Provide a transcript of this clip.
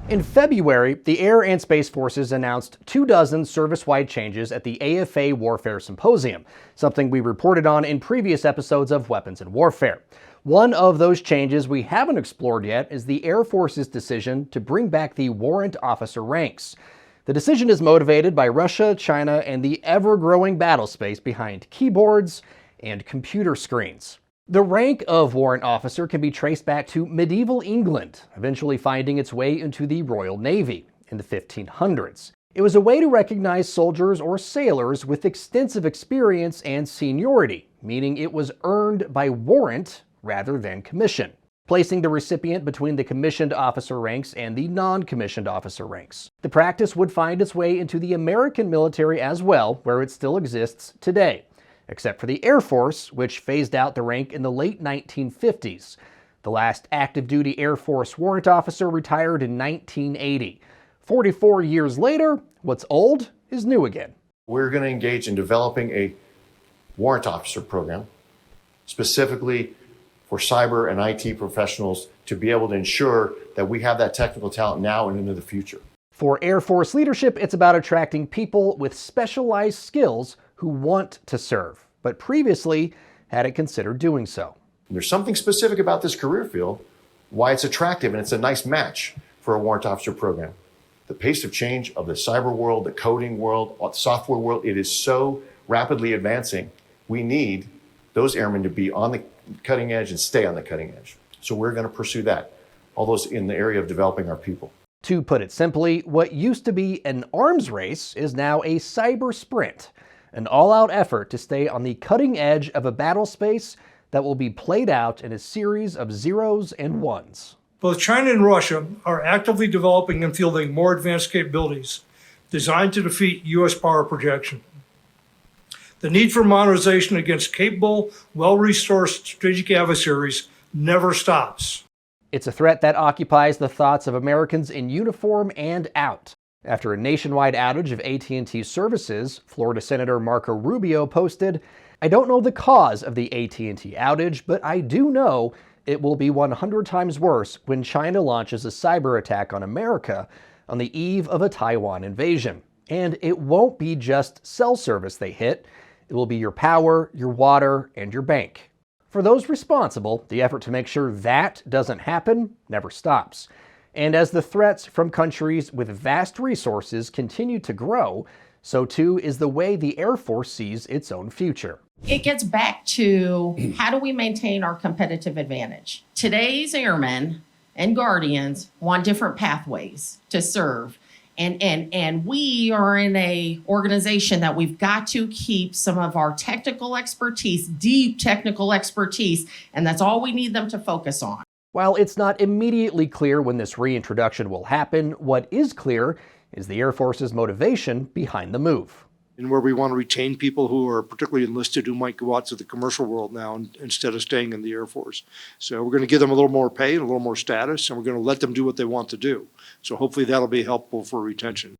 In February, the Air and Space Forces announced 24 service-wide changes at the AFA Warfare Symposium, something we reported on in previous episodes of Weapons and Warfare. One of those changes we haven't explored yet is the Air Force's decision to bring back the warrant officer ranks. The decision is motivated by Russia, China, and the ever-growing battle space behind keyboards and computer screens. The rank of warrant officer can be traced back to medieval England, eventually finding its way into the Royal Navy in the 1500s. It was a way to recognize soldiers or sailors with extensive experience and seniority, meaning it was earned by warrant rather than commission, placing the recipient between the commissioned officer ranks and the non-commissioned officer ranks. The practice would find its way into the American military as well, where it still exists today, except for the Air Force, which phased out the rank in the late 1950s. The last active duty Air Force warrant officer retired in 1980. 44 years later, what's old is new again. We're going to engage in developing a warrant officer program, specifically for cyber and IT professionals, to be able to ensure that we have that technical talent now and into the future. For Air Force leadership, it's about attracting people with specialized skills who want to serve, but previously hadn't considered doing so. There's something specific about this career field, why it's attractive, and it's a nice match for a warrant officer program. The pace of change of the cyber world, the coding world, the software world, it is so rapidly advancing. We need those airmen to be on the cutting edge and stay on the cutting edge. So we're going to pursue that, all those in the area of developing our people. To put it simply, what used to be an arms race is now a cyber sprint, an all-out effort to stay on the cutting edge of a battle space that will be played out in a series of zeros and ones. Both China and Russia are actively developing and fielding more advanced capabilities designed to defeat U.S. power projection. The need for modernization against capable, well-resourced strategic adversaries never stops. It's a threat that occupies the thoughts of Americans in uniform and out. After a nationwide outage of AT&T services, Florida Senator Marco Rubio posted, "I don't know the cause of the AT&T outage, but I do know it will be 100 times worse when China launches a cyber attack on America on the eve of a Taiwan invasion. And it won't be just cell service they hit, it will be your power, your water, and your bank." For those responsible, the effort to make sure that doesn't happen never stops. And as the threats from countries with vast resources continue to grow, so too is the way the Air Force sees its own future. It gets back to how do we maintain our competitive advantage? Today's airmen and guardians want different pathways to serve. And we are in a organization that we've got to keep some of our technical expertise, deep technical expertise, and that's all we need them to focus on. While it's not immediately clear when this reintroduction will happen, what is clear is the Air Force's motivation behind the move. And where we want to retain people who are particularly enlisted who might go out to the commercial world now instead of staying in the Air Force. So we're going to give them a little more pay and a little more status, and we're going to let them do what they want to do. So hopefully that'll be helpful for retention.